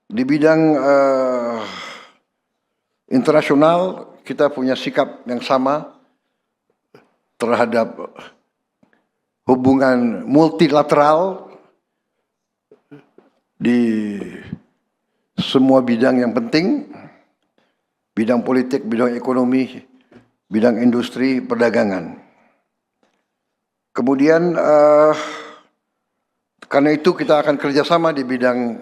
Di bidang internasional, kita punya sikap yang sama terhadap hubungan multilateral di semua bidang yang penting, bidang politik, bidang ekonomi, bidang industri, perdagangan. Kemudian karena itu kita akan kerjasama di bidang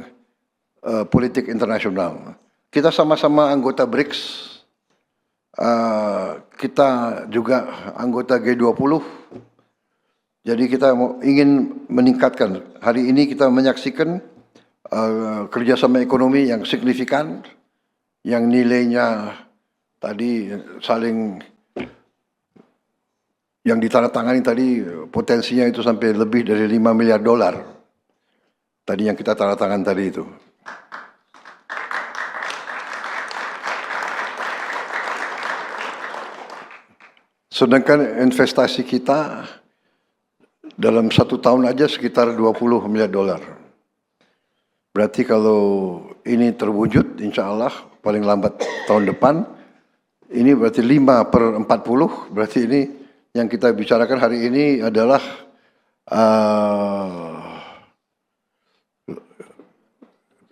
politik internasional. Kita sama-sama anggota BRICS, kita juga anggota G20. Jadi kita ingin meningkatkan. Hari ini kita menyaksikan kerjasama ekonomi yang signifikan, yang nilainya tadi saling, yang ditandatangani tadi potensinya itu sampai lebih dari 5 miliar dolar. Tadi yang kita tanda tangan tadi itu. Sedangkan investasi kita dalam 1 tahun aja sekitar 20 miliar dolar. Berarti kalau ini terwujud, insya Allah paling lambat tahun depan, ini berarti 5/40, berarti ini yang kita bicarakan hari ini adalah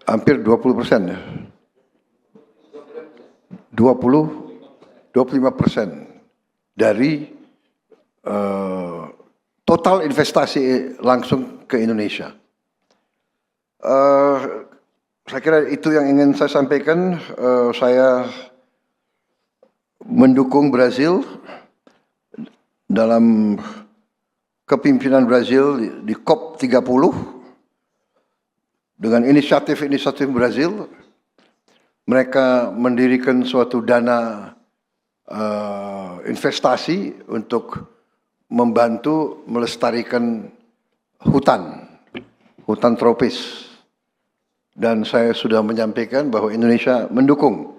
hampir 20% ya. 25% dari total investasi langsung ke Indonesia. Saya kira itu yang ingin saya sampaikan. Saya mendukung Brazil dalam kepimpinan Brazil di COP30 dengan inisiatif-inisiatif Brazil. Mereka mendirikan suatu dana investasi untuk membantu melestarikan hutan tropis. Dan saya sudah menyampaikan bahwa Indonesia mendukung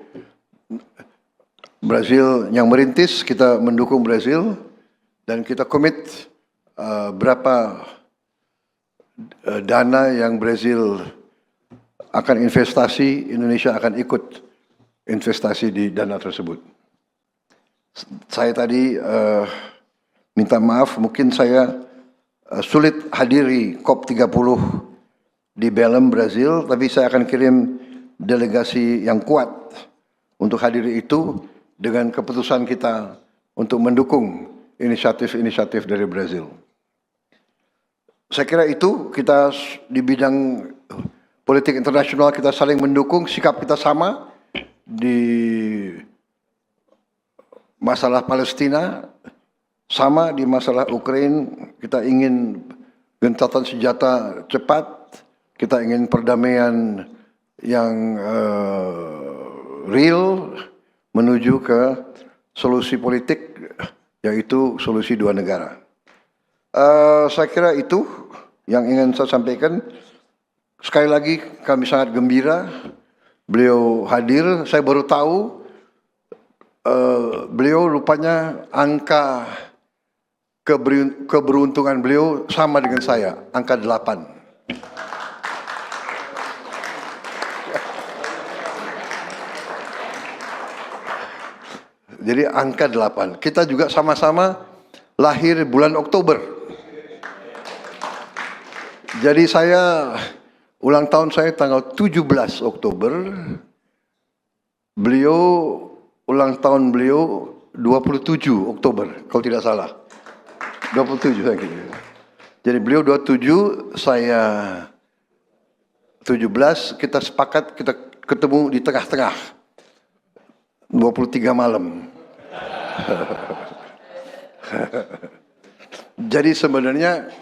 Brazil yang merintis, kita mendukung Brazil dan kita komit berapa dana yang Brazil akan investasi, Indonesia akan ikut investasi di dana tersebut. Saya tadi minta maaf, mungkin saya sulit hadiri COP30 di Belém, Brazil, tapi saya akan kirim delegasi yang kuat untuk hadiri itu dengan keputusan kita untuk mendukung inisiatif-inisiatif dari Brazil. Saya kira itu kita di bidang politik internasional kita saling mendukung, sikap kita sama di masalah Palestina, sama di masalah Ukraina. Kita ingin gencatan senjata cepat, kita ingin perdamaian yang real menuju ke solusi politik, yaitu solusi 2 negara. Saya kira itu yang ingin saya sampaikan. Sekali lagi kami sangat gembira beliau hadir. Saya baru tahu beliau rupanya angka keberuntungan beliau sama dengan saya, angka 8. Jadi angka 8. Kita juga sama-sama lahir bulan Oktober. Jadi saya ulang tahun saya tanggal 17 Oktober. Beliau ulang tahun beliau 27 Oktober kalau tidak salah. 27 saya kira. Jadi beliau 27, saya 17, kita sepakat kita ketemu di tengah-tengah. 23 malam. Jadi sebenarnya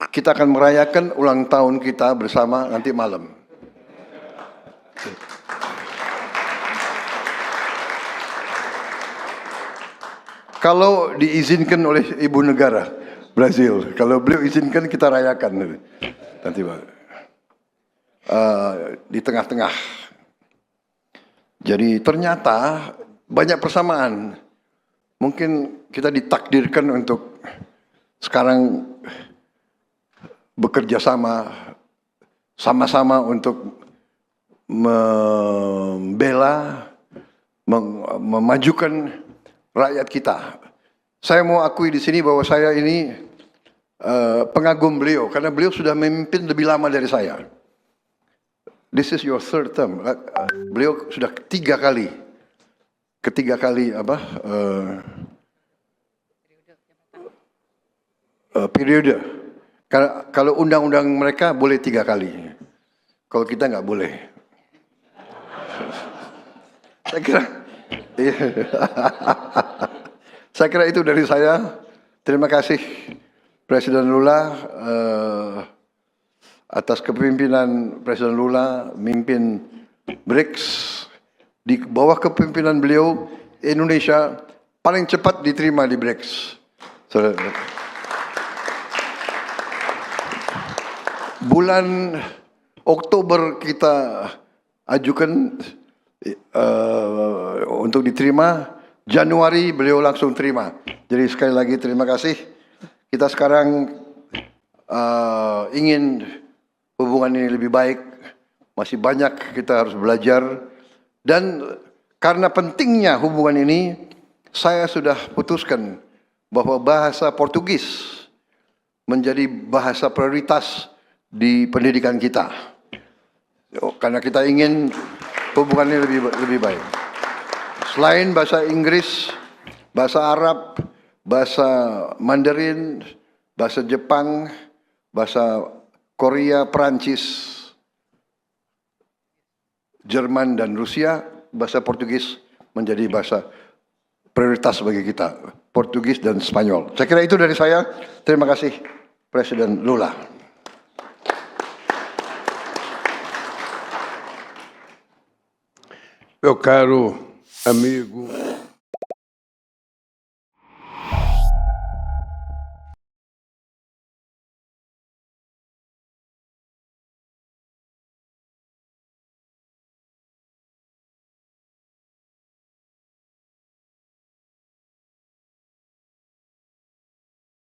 kita akan merayakan ulang tahun kita bersama nanti malam. Kalau diizinkan oleh Ibu Negara Brazil, kalau beliau izinkan kita rayakan nanti Pak. Di tengah-tengah. Jadi ternyata banyak persamaan. Mungkin kita ditakdirkan untuk sekarang bekerja sama-sama untuk membela, memajukan rakyat kita. Saya mau akui di sini bahwa saya ini pengagum beliau karena beliau sudah memimpin lebih lama dari saya. This is your third term. Beliau sudah ketiga kali periode. Kalau undang-undang mereka boleh 3 kali. Kalau kita nggak boleh. Saya kira itu dari saya. Terima kasih Presiden Lula atas kepemimpinan Presiden Lula memimpin BRICS. Di bawah kepemimpinan beliau, Indonesia paling cepat diterima di BRICS. Bulan Oktober kita ajukan untuk diterima, Januari beliau langsung terima. Jadi sekali lagi terima kasih. Kita sekarang ingin hubungan ini lebih baik. Masih banyak kita harus belajar. Dan karena pentingnya hubungan ini, saya sudah putuskan bahwa bahasa Portugis menjadi bahasa prioritas di pendidikan kita. Karena kita ingin hubungan ini lebih baik. Selain bahasa Inggris, bahasa Arab, bahasa Mandarin, bahasa Jepang, bahasa Korea, Perancis, Jerman dan Rusia, bahasa Portugis menjadi bahasa prioritas bagi kita. Portugis dan Spanyol. Saya kira itu dari saya. Terima kasih Presiden Lula. Meu caro amigo